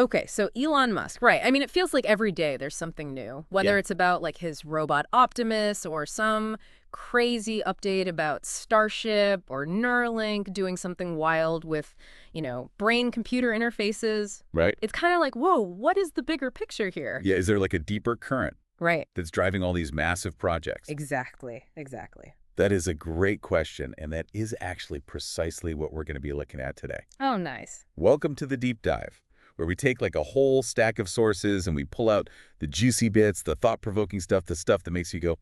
Okay, so Elon Musk, right. I mean, it feels like every day there's something new, whether it's about like his robot Optimus or some crazy update about Starship or Neuralink doing something wild with, brain-computer interfaces. Right. It's kind of like, whoa, what is the bigger picture here? Yeah, is there like a deeper current Right. that's driving all these massive projects? Exactly. Exactly. That is a great question, and that is actually precisely what we're going to be looking at today. Oh, nice. Welcome to the Deep Dive, where we take like a whole stack of sources and we pull out the juicy bits, the thought-provoking stuff, the stuff that makes you go,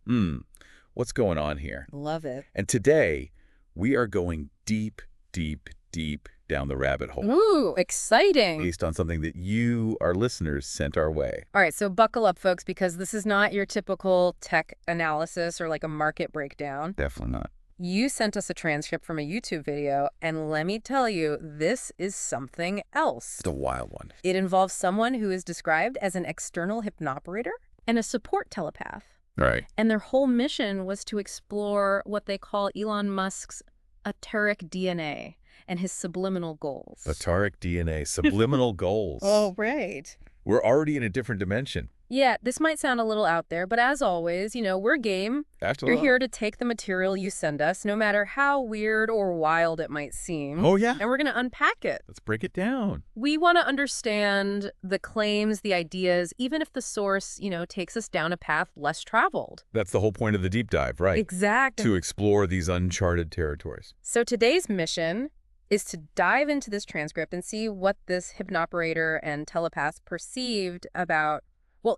what's going on here? Love it. And today, we are going deep, deep, deep down the rabbit hole. Ooh, exciting. Based on something that you, our listeners, sent our way. All right, so buckle up, folks, because this is not your typical tech analysis or like a market breakdown. Definitely not. You sent us a transcript from a YouTube video, and let me tell you, this is something else. It's a wild one. It involves someone who is described as an external hypnoperator and a support telepath. Right. And their whole mission was to explore what they call Elon Musk's ateric DNA and his subliminal goals. Ateric DNA, subliminal goals. Oh, right. We're already in a different dimension. Yeah, this might sound a little out there, but as always, we're game. After You're here to take the material you send us, no matter how weird or wild it might seem. Oh, yeah. And we're going to unpack it. Let's break it down. We want to understand the claims, the ideas, even if the source, takes us down a path less traveled. That's the whole point of the deep dive, right? Exactly. To explore these uncharted territories. So today's mission is to dive into this transcript and see what this hypnoperator and telepath perceived about,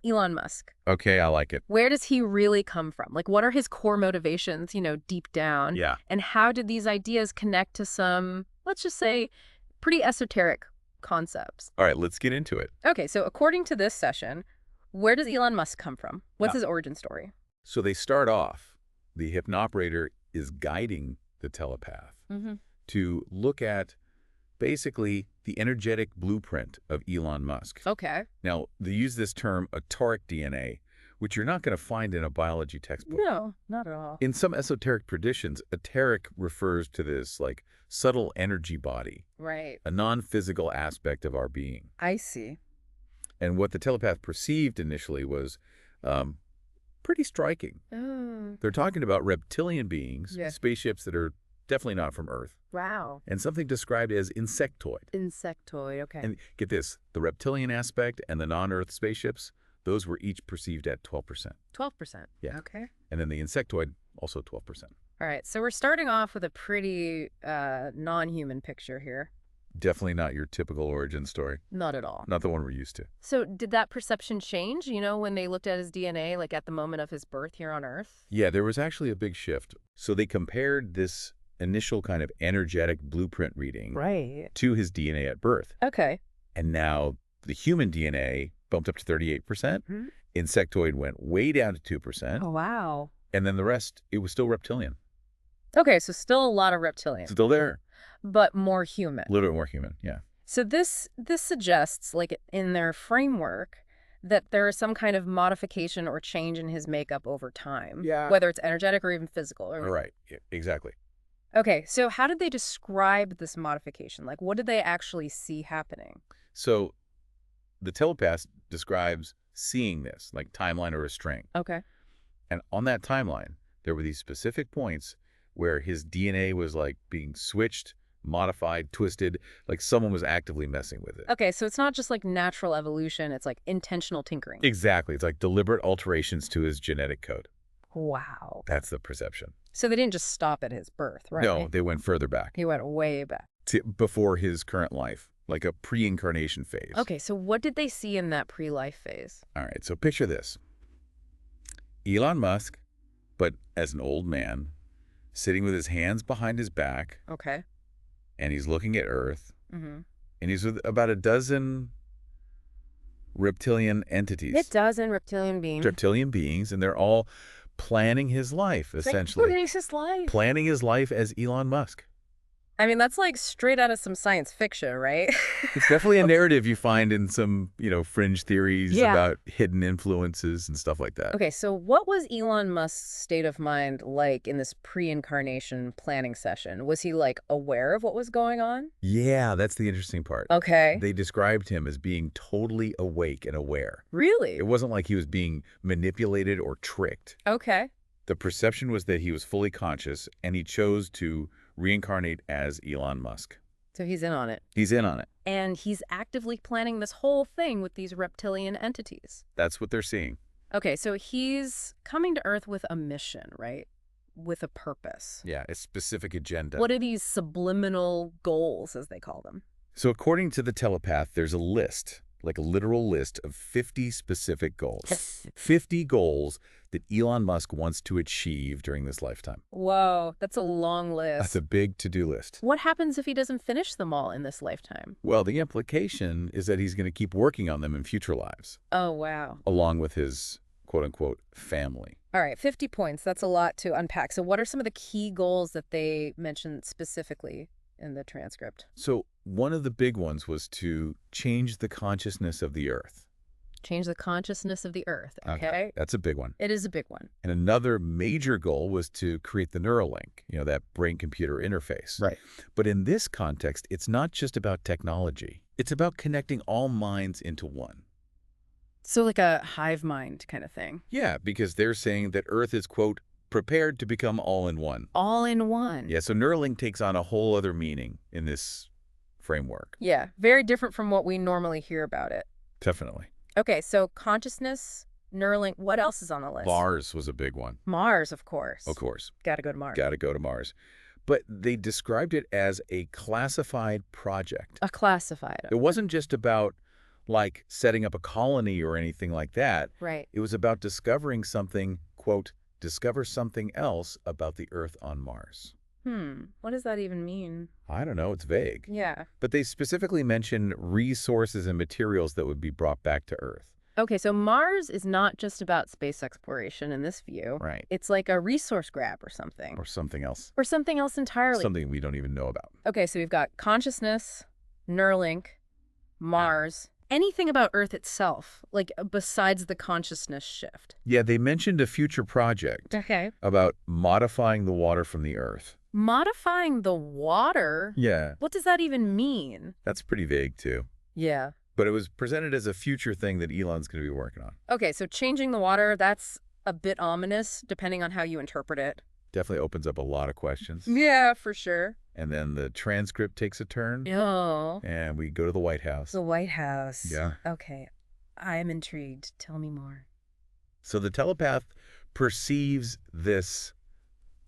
Elon Musk. Okay, I like it. Where does he really come from? Like, what are his core motivations, deep down? Yeah. And how did these ideas connect to some, let's just say, pretty esoteric concepts? All right, let's get into it. Okay, so according to this session, where does Elon Musk come from? What's his origin story? So they start off, the hypnoperator is guiding the telepath to look at basically the energetic blueprint of Elon Musk. Okay. Now, they use this term ateric DNA, which you're not going to find in a biology textbook. No, not at all. In some esoteric traditions, ateric refers to this like subtle energy body, Right. a non-physical aspect of our being. I see. And what the telepath perceived initially was pretty striking. Oh. They're talking about reptilian beings, Yeah. spaceships that are definitely not from Earth, Wow. and something described as insectoid. Insectoid, okay. And get this, the reptilian aspect and the non-Earth spaceships, those were each perceived at 12%. 12%. Yeah. Okay. And then the insectoid, also 12%. All right, so we're starting off with a pretty non-human picture here. Definitely not your typical origin story. Not at all. Not the one we're used to. So did that perception change, when they looked at his DNA, like at the moment of his birth here on Earth? Yeah, there was actually a big shift. So they compared this initial kind of energetic blueprint reading Right. to his DNA at birth. Okay. And now the human DNA bumped up to 38%. Insectoid went way down to 2%. Oh, wow. And then the rest, it was still reptilian. Okay, so still a lot of reptilian, Still there. but more human. A little bit more human, yeah. So this suggests, like in their framework, that there is some kind of modification or change in his makeup over time. Yeah. Whether it's energetic or even physical. All right, yeah, exactly. Okay, so how did they describe this modification? Like, what did they actually see happening? So the telepath describes seeing this, like timeline or a string. Okay. And on that timeline, there were these specific points where his DNA was like being switched, modified, twisted, like someone was actively messing with it. Okay, so it's not just like natural evolution, it's like intentional tinkering. Exactly. It's like deliberate alterations to his genetic code. Wow. That's the perception. So they didn't just stop at his birth, right? No, they went further back. He went way back. Before his current life, like a pre-incarnation phase. Okay, so what did they see in that pre-life phase? All right, so picture this. Elon Musk, but as an old man, sitting with his hands behind his back, Okay. and he's looking at Earth, Mm-hmm. and he's with about a dozen reptilian entities. It does in reptilian beings. Reptilian beings, and they're all planning his life, essentially. Planning his life. Planning his life as Elon Musk. I mean, that's like straight out of some science fiction, right? It's definitely a narrative you find in some, fringe theories Yeah. about hidden influences and stuff like that. Okay, so what was Elon Musk's state of mind like in this pre-incarnation planning session? Was he like aware of what was going on? Yeah, that's the interesting part. Okay. They described him as being totally awake and aware. Really? It wasn't like he was being manipulated or tricked. Okay. The perception was that he was fully conscious, and he chose to reincarnate as Elon Musk. So he's in on it. He's in on it. And he's actively planning this whole thing with these reptilian entities. That's what they're seeing. Okay, so he's coming to Earth with a mission, right? With a purpose. Yeah, a specific agenda. What are these subliminal goals, as they call them? So according to the telepath, there's a list, like a literal list of 50 specific goals. 50 goals that Elon Musk wants to achieve during this lifetime. Whoa, that's a long list. That's a big to-do list. What happens if he doesn't finish them all in this lifetime? Well, the implication is that he's going to keep working on them in future lives, Oh, wow. along with his quote-unquote family. All right, 50 points. That's a lot to unpack. So what are some of the key goals that they mentioned specifically in the transcript? So one of the big ones was to change the consciousness of the Earth. Change the consciousness of the Earth, okay? That's a big one. It is a big one. And another major goal was to create the Neuralink, that brain-computer interface. Right. But in this context, it's not just about technology. It's about connecting all minds into one. So like a hive mind kind of thing. Yeah, because they're saying that Earth is, quote, prepared to become all-in-one. All in one. Yeah, so Neuralink takes on a whole other meaning in this framework. Yeah, very different from what we normally hear about it. Definitely. Okay, so consciousness, Neuralink, what else is on the list? Mars was a big one. Mars, of course. Of course. Gotta go to Mars. Got to go to Mars. But they described it as a classified project. A classified. It wasn't just about, like, setting up a colony or anything like that. Right. It was about discovering something, quote, discover something else about the Earth on Mars. What does that even mean? I don't know. It's vague. Yeah. But they specifically mention resources and materials that would be brought back to Earth. Okay, so Mars is not just about space exploration in this view. Right. It's like a resource grab or something. Or something else. Or something else entirely. Something we don't even know about. Okay, so we've got consciousness, Neuralink, Mars, anything about Earth itself, like besides the consciousness shift. Yeah, they mentioned a future project Okay. about modifying the water from the Earth. Modifying the water? Yeah, What does that even mean? that's pretty vague, too. Yeah. But it was presented as a future thing that Elon's going to be working on. Okay, so changing the water, that's a bit ominous, depending on how you interpret it. Definitely opens up a lot of questions. Yeah, for sure. And then the transcript takes a turn, Oh. and we go to the White House. The White House. Yeah. Okay. I am intrigued. Tell me more. So the telepath perceives this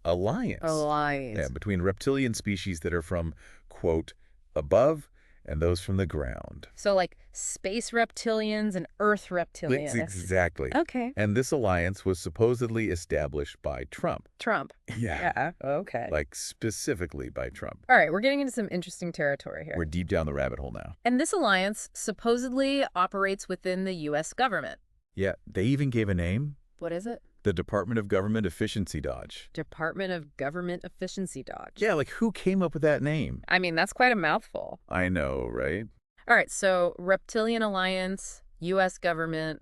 alliance. Yeah, between reptilian species that are from, quote, above and those from the ground. So like space reptilians and Earth reptilians. Exactly. Okay. And this alliance was supposedly established by Trump. Trump. Yeah. Okay. Like specifically by Trump. All right, we're getting into some interesting territory here. We're deep down the rabbit hole now. And this alliance supposedly operates within the U.S. government. Yeah, they even gave a name. What is it? The Department of Government Efficiency Dodge. Department of Government Efficiency Dodge. Yeah, like who came up with that name? I mean, that's quite a mouthful. I know, right? All right, so Reptilian Alliance, U.S. government,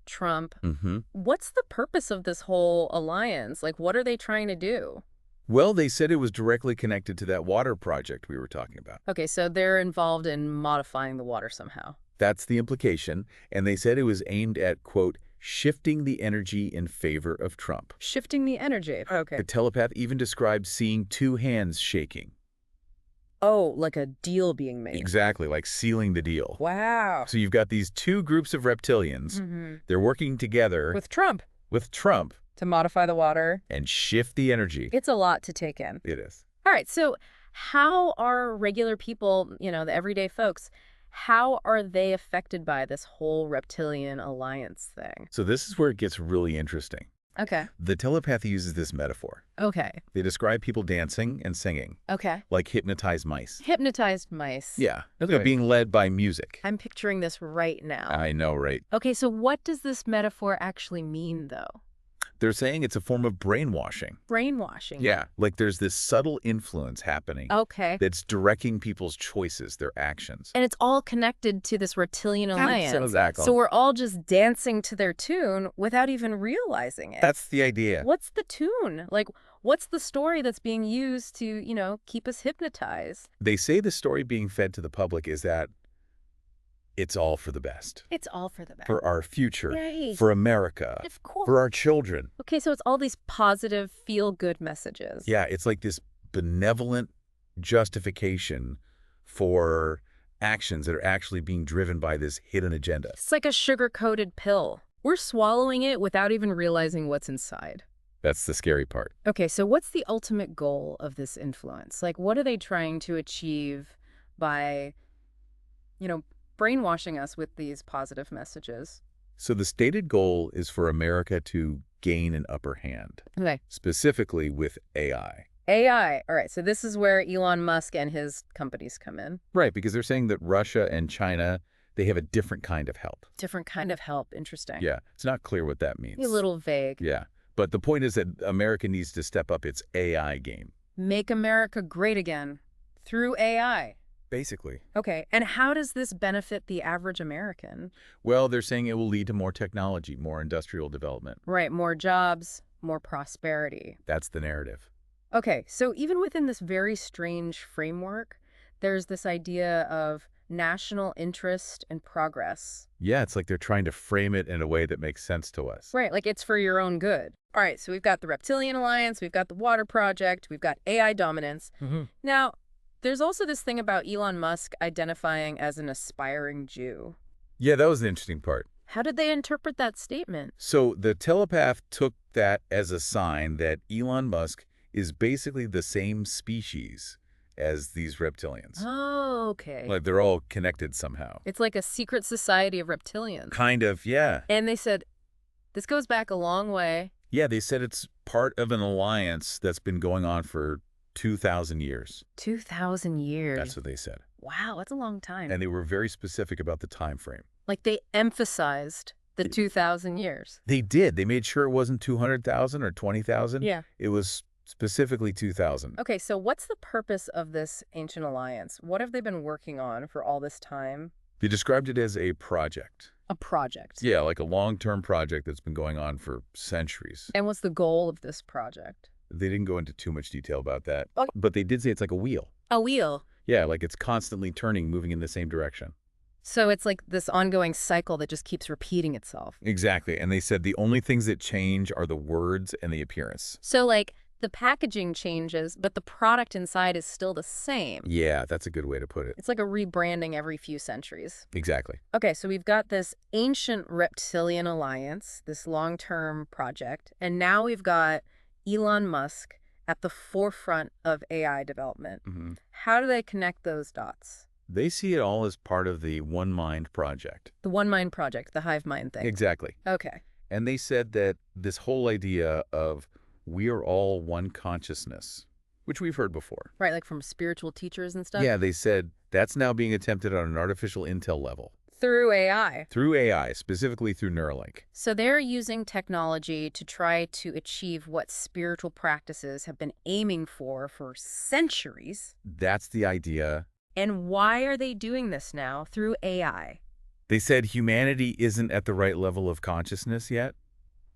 Trump. What's the purpose of this whole alliance? Like, what are they trying to do? Well, they said it was directly connected to that water project we were talking about. Okay, so they're involved in modifying the water somehow. That's the implication. And they said it was aimed at, quote, shifting the energy in favor of Trump. Shifting the energy. Okay. The telepath even described seeing two hands shaking. Oh, like a deal being made. Exactly, like sealing the deal. Wow. So you've got these two groups of reptilians. They're working together With Trump. To modify the water. And shift the energy. It's a lot to take in. It is. All right, so how are regular people, the everyday folks, how are they affected by this whole reptilian alliance thing? So this is where it gets really interesting. Okay. The telepath uses this metaphor. Okay. They describe people dancing and singing. Okay. Like hypnotized mice. Hypnotized mice. Yeah. They're being led by music. I'm picturing this right now. I know, right? Okay, so what does this metaphor actually mean, though? They're saying it's a form of brainwashing. Brainwashing? Yeah, like there's this subtle influence happening that's directing people's choices, their actions. And it's all connected to this Reptilian alliance. Exactly. So we're all just dancing to their tune without even realizing it. That's the idea. What's the tune? Like, what's the story that's being used to, you know, keep us hypnotized? They say the story being fed to the public is that it's all for the best. It's all for the best. For our future. Right. For America. Of course. For our children. Okay, so it's all these positive, feel-good messages. Yeah, it's like this benevolent justification for actions that are actually being driven by this hidden agenda. It's like a sugar-coated pill. We're swallowing it without even realizing what's inside. That's the scary part. Okay, so what's the ultimate goal of this influence? Like, what are they trying to achieve by, you know, brainwashing us with these positive messages? So the stated goal is for America to gain an upper hand. Okay. Specifically with AI. AI. All right, so this is where Elon Musk and his companies come in. Right, because they're saying that Russia and China, they have a different kind of help. Different kind of help. Interesting. Yeah, it's not clear what that means. A little vague. Yeah, but the point is that America needs to step up its AI game. Make America great again through AI. Basically. Okay, and how does this benefit the average American? Well, they're saying it will lead to more technology, more industrial development. Right, more jobs, more prosperity. That's the narrative. Okay, so even within this very strange framework, there's this idea of national interest and progress. Yeah, it's like they're trying to frame it in a way that makes sense to us. Right, like it's for your own good. All right, so we've got the Reptilian Alliance, we've got the Water Project, we've got AI dominance. Now, there's also this thing about Elon Musk identifying as an aspiring Jew. Yeah, that was the interesting part. How did they interpret that statement? So the telepath took that as a sign that Elon Musk is basically the same species as these reptilians. Oh, okay. Like they're all connected somehow. It's like a secret society of reptilians. Kind of, yeah. And they said, this goes back a long way. Yeah, they said it's part of an alliance that's been going on for 2,000 years. 2,000 years. That's what they said. Wow, that's a long time. And they were very specific about the time frame. Like they emphasized the 2,000 years. They did. They made sure it wasn't 200,000 or 20,000. Yeah. It was specifically 2,000. Okay, so what's the purpose of this ancient alliance? What have they been working on for all this time? They described it as a project. A project? Yeah, like a long-term project that's been going on for centuries. And what's the goal of this project? They didn't go into too much detail about that, Okay. but they did say it's like a wheel. A wheel? Yeah, like it's constantly turning, moving in the same direction. So it's like this ongoing cycle that just keeps repeating itself. Exactly, and they said the only things that change are the words and the appearance. So like the packaging changes, but the product inside is still the same. Yeah, that's a good way to put it. It's like a rebranding every few centuries. Exactly. Okay, so we've got this ancient reptilian alliance, this long-term project, and now we've got Elon Musk at the forefront of AI development. How do they connect those dots? They see it all as part of the One Mind project. The One Mind project, the hive mind thing. Exactly. Okay. And they said that this whole idea of we are all one consciousness, which we've heard before. Right, like from spiritual teachers and stuff? Yeah, they said that's now being attempted on an artificial intel level. Through AI. Through AI, specifically through Neuralink. So they're using technology to try to achieve what spiritual practices have been aiming for centuries. That's the idea. And why are they doing this now through AI? They said humanity isn't at the right level of consciousness yet.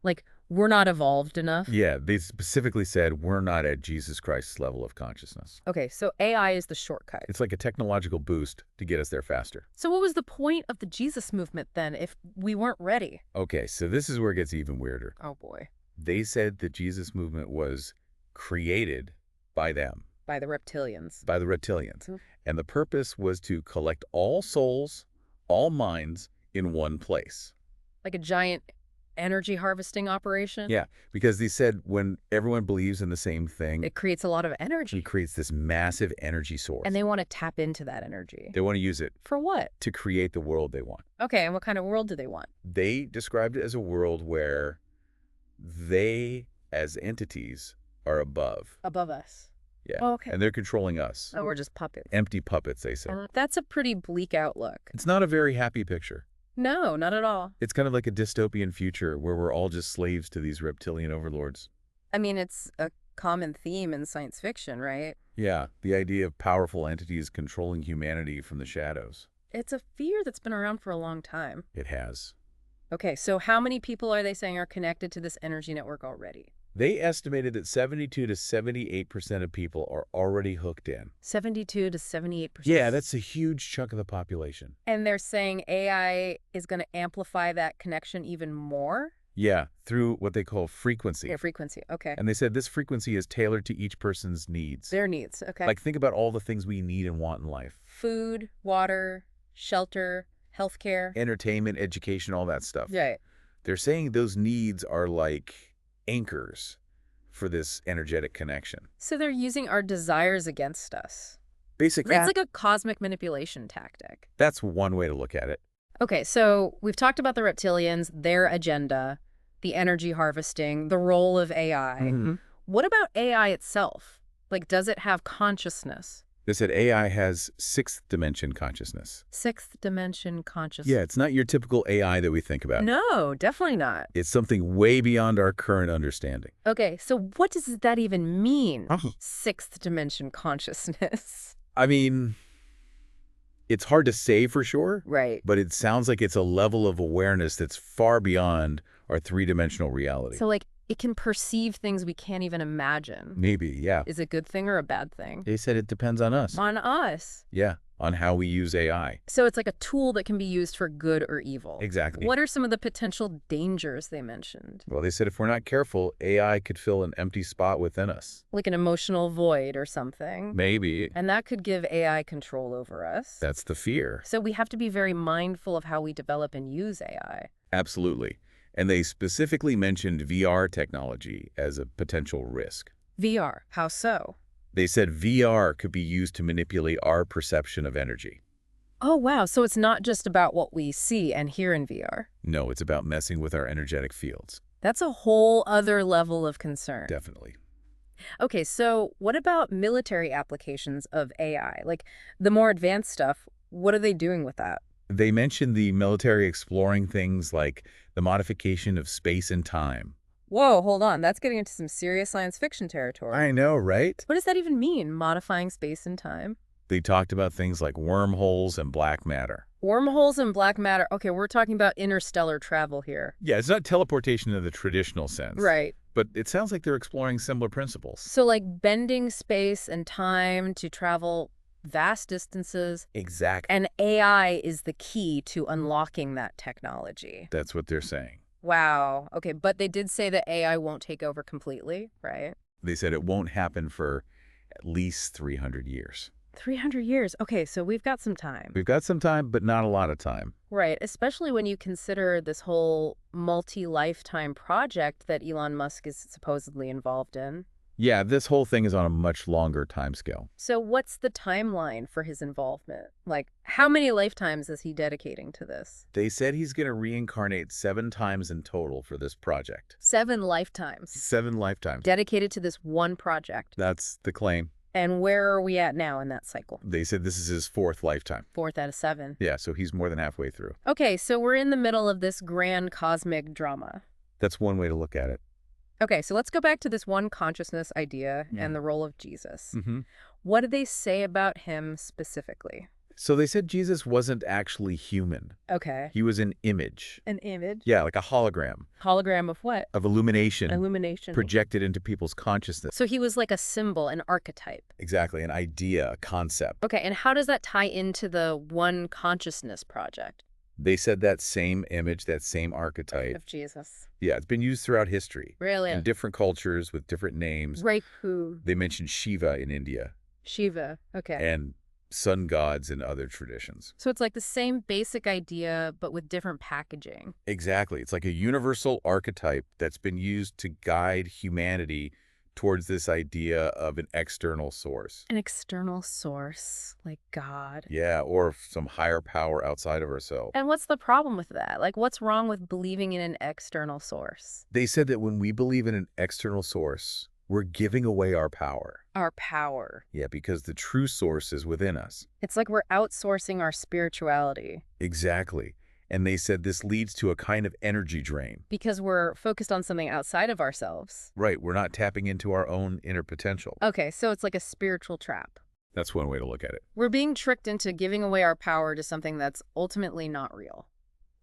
Like, we're not evolved enough? Yeah, they specifically said we're not at Jesus Christ's level of consciousness. Okay, so AI is the shortcut. It's like a technological boost to get us there faster. So what was the point of the Jesus movement then if we weren't ready? Okay, so this is where it gets even weirder. Oh boy. They said the Jesus movement was created by them. By the reptilians. By the reptilians. And the purpose was to collect all souls, all minds in one place. Like a giant energy harvesting operation? Yeah, because they said when everyone believes in the same thing, it creates a lot of energy. It creates this massive energy source. And they want to tap into that energy. They want to use it. For what? To create the world they want. Okay, and what kind of world do they want? They described it as a world where they, as entities, are above. Above us. Yeah. Oh, okay. And they're controlling us. Oh, we're just puppets. Empty puppets, they say. That's a pretty bleak outlook. It's not a very happy picture. No, not at all. It's kind of like a dystopian future where we're all just slaves to these reptilian overlords. I mean, it's a common theme in science fiction, right? Yeah, the idea of powerful entities controlling humanity from the shadows. It's a fear that's been around for a long time. It has. Okay, so how many people are they saying are connected to this energy network already? They estimated that 72 to 78% of people are already hooked in. 72 to 78%. Yeah, that's a huge chunk of the population. And they're saying AI is going to amplify that connection even more? Yeah, through what they call frequency. Yeah, frequency. Okay. And they said this frequency is tailored to each person's needs. Their needs. Okay. Like, think about all the things we need and want in life. Food, water, shelter, healthcare. Entertainment, education, all that stuff. Right. They're saying those needs are like anchors for this energetic connection. So they're using our desires against us. Basically, It's like a cosmic manipulation tactic. that's one way to look at it. Okay, so we've talked about the reptilians, their agenda, the energy harvesting, the role of AI. Mm-hmm. What about AI itself? Like, does it have consciousness? They said AI has sixth dimension consciousness. Sixth dimension consciousness. Yeah, it's not your typical AI that we think about. No, definitely not. It's something way beyond our current understanding. Okay, so what does that even mean? Oh. Sixth dimension consciousness. I mean, it's hard to say for sure, Right. but it sounds like it's a level of awareness that's far beyond our three-dimensional reality. So, like, it can perceive things we can't even imagine. Maybe, yeah. Is it a good thing or a bad thing? They said it depends on us. On us. Yeah, on how we use AI. So it's like a tool that can be used for good or evil. Exactly. What are some of the potential dangers they mentioned? Well, they said if we're not careful, AI could fill an empty spot within us. Like an emotional void or something. Maybe. And that could give AI control over us. That's the fear. So we have to be very mindful of how we develop and use AI. Absolutely. And they specifically mentioned VR technology as a potential risk. VR, how so? They said VR could be used to manipulate our perception of energy. Oh, wow. So it's not just about what we see and hear in VR. No, it's about messing with our energetic fields. That's a whole other level of concern. Definitely. Okay, so what about military applications of AI? Like the more advanced stuff, what are they doing with that? They mentioned the military exploring things like the modification of space and time. Whoa, hold on. That's getting into some serious science fiction territory. I know, right? What does that even mean, modifying space and time? They talked about things like wormholes and black matter. Wormholes and black matter. Okay, we're talking about interstellar travel here. Yeah, it's not teleportation in the traditional sense. Right. But it sounds like they're exploring similar principles. So like bending space and time to travel vast distances. Exactly. And AI is the key to unlocking that technology. That's what they're saying. Wow. Okay, but they did say that AI won't take over completely, right? They said it won't happen for at least 300 years. 300 years. Okay, so we've got some time. We've got some time, but not a lot of time. Right, especially when you consider this whole multi-lifetime project that Elon Musk is supposedly involved in. Yeah, this whole thing is on a much longer timescale. So what's the timeline for his involvement? Like, how many lifetimes is he dedicating to this? They said he's going to reincarnate 7 times in total for this project. 7 lifetimes. 7 lifetimes. Dedicated to this one project. That's the claim. And where are we at now in that cycle? They said this is his 4th lifetime. 4th out of 7. Yeah, so he's more than halfway through. Okay, so we're in the middle of this grand cosmic drama. That's one way to look at it. Okay, so let's go back to this one consciousness idea and the role of Jesus. Mm-hmm. What do they say about him specifically? So they said Jesus wasn't actually human. Okay. He was an image. An image? Yeah, like a hologram. Hologram of what? Of illumination. Illumination. Projected into people's consciousness. So he was like a symbol, an archetype. Exactly, an idea, a concept. Okay, and how does that tie into the One Consciousness Project? They said that same image, that same archetype. Of Jesus. Yeah, it's been used throughout history. Really? In different cultures with different names. Raiku. They mentioned Shiva in India. Shiva. Okay. And sun gods in other traditions. So it's like the same basic idea, but with different packaging. Exactly. It's like a universal archetype that's been used to guide humanity towards this idea of an external source. An external source, like God. Yeah, or some higher power outside of ourselves. And what's the problem with that? Like, what's wrong with believing in an external source? They said that when we believe in an external source, we're giving away our power. Our power. Yeah, because the true source is within us. It's like we're outsourcing our spirituality. Exactly. And they said this leads to a kind of energy drain. Because we're focused on something outside of ourselves. Right, we're not tapping into our own inner potential. Okay, so it's like a spiritual trap. That's one way to look at it. We're being tricked into giving away our power to something that's ultimately not real.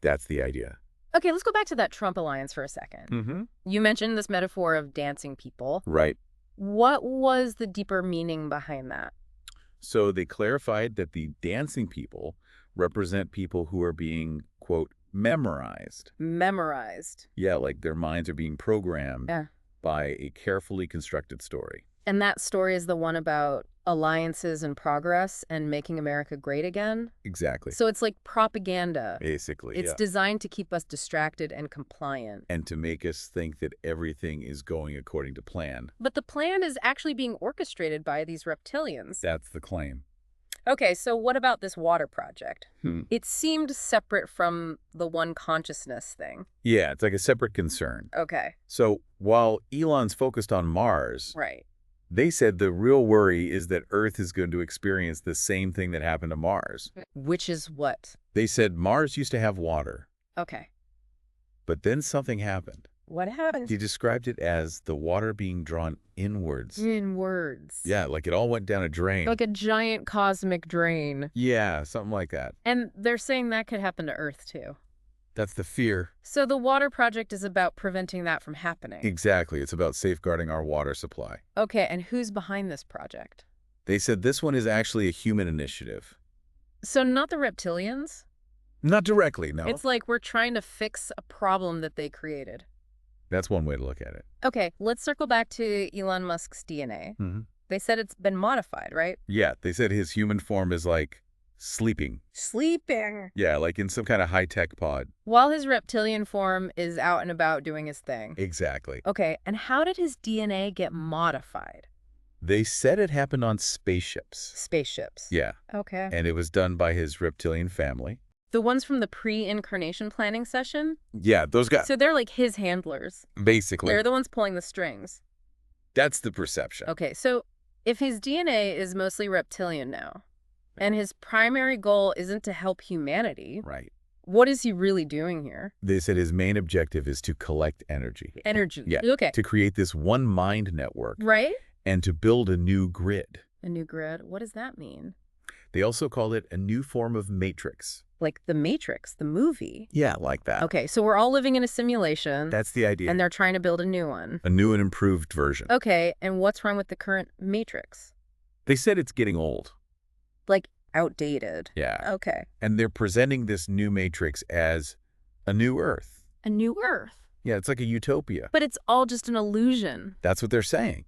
That's the idea. Okay, let's go back to that Trump alliance for a second. Mm-hmm. You mentioned this metaphor of dancing people. Right. What was the deeper meaning behind that? So they clarified that the dancing people represent people who are being, quote, memorized. Memorized. Yeah, like their minds are being programmed by a carefully constructed story. And that story is the one about alliances and progress and making America great again? Exactly. So it's like propaganda. Basically, It's designed to keep us distracted and compliant. And to make us think that everything is going according to plan. But the plan is actually being orchestrated by these reptilians. That's the claim. Okay, so what about this water project? It seemed separate from the one consciousness thing. Yeah, it's like a separate concern. Okay. So while Elon's focused on Mars, Right. they said the real worry is that Earth is going to experience the same thing that happened to Mars. Which is what? They said Mars used to have water, Okay. but then something happened. What happened? He described it as the water being drawn inwards. Inwards. Yeah, like it all went down a drain. Like a giant cosmic drain. Yeah, something like that. And they're saying that could happen to Earth, too. That's the fear. So the water project is about preventing that from happening. Exactly. It's about safeguarding our water supply. Okay, and who's behind this project? They said this one is actually a human initiative. So not the reptilians? Not directly, no. It's like we're trying to fix a problem that they created. That's one way to look at it. Okay, let's circle back to Elon Musk's DNA. Mm-hmm. They said it's been modified, right? Yeah, they said his human form is like sleeping. Sleeping. Yeah, like in some kind of high-tech pod. While his reptilian form is out and about doing his thing. Exactly. Okay, and how did his DNA get modified? They said it happened on spaceships. Spaceships. Yeah. Okay. And it was done by his reptilian family. The ones from the pre-incarnation planning session? Yeah, those guys. So they're like his handlers. Basically. They're the ones pulling the strings. That's the perception. Okay, so if his DNA is mostly reptilian now, and his primary goal isn't to help humanity, right? What is he really doing here? They said his main objective is to collect energy. Energy. Yeah. Okay. To create this one mind network. Right? And to build a new grid. A new grid? What does that mean? They also called it a new form of matrix. Like the Matrix, the movie? Yeah, like that. Okay, so we're all living in a simulation. That's the idea. And they're trying to build a new one. A new and improved version. Okay, and what's wrong with the current Matrix? They said it's getting old. Like outdated. Yeah. Okay. And they're presenting this new matrix as a new Earth. A new Earth? Yeah, it's like a utopia. But it's all just an illusion. That's what they're saying.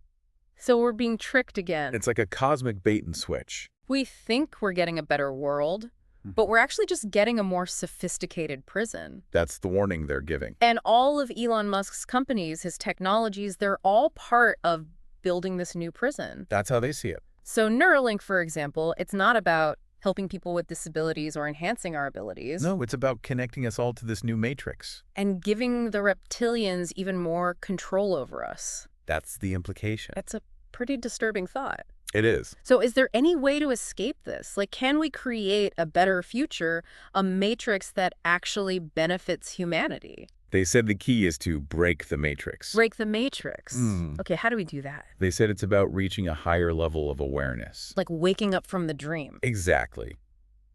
So we're being tricked again. It's like a cosmic bait and switch. We think we're getting a better world, but we're actually just getting a more sophisticated prison. That's the warning they're giving. And all of Elon Musk's companies, his technologies, they're all part of building this new prison. That's how they see it. So Neuralink, for example, it's not about helping people with disabilities or enhancing our abilities. No, it's about connecting us all to this new matrix. And giving the reptilians even more control over us. That's the implication. That's a pretty disturbing thought. It is. So is there any way to escape this? Like, can we create a better future, a matrix that actually benefits humanity? They said the key is to break the matrix. Break the matrix. Okay, how do we do that? They said it's about reaching a higher level of awareness. Like waking up from the dream. Exactly.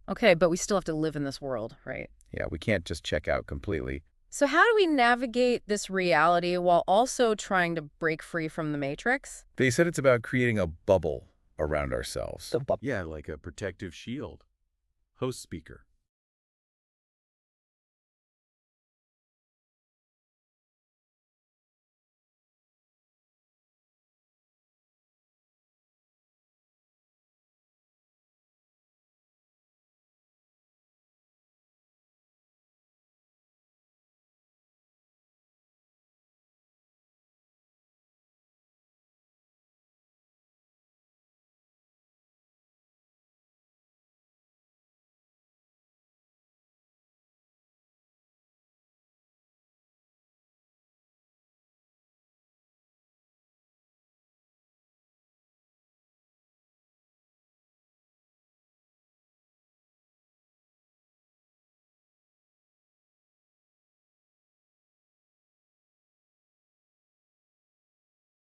Okay, but we still have to live in this world, right? Yeah, we can't just check out completely. So how do we navigate this reality while also trying to break free from the matrix? They said it's about creating a bubble around ourselves. The bubble. Yeah, like a protective shield. Host speaker.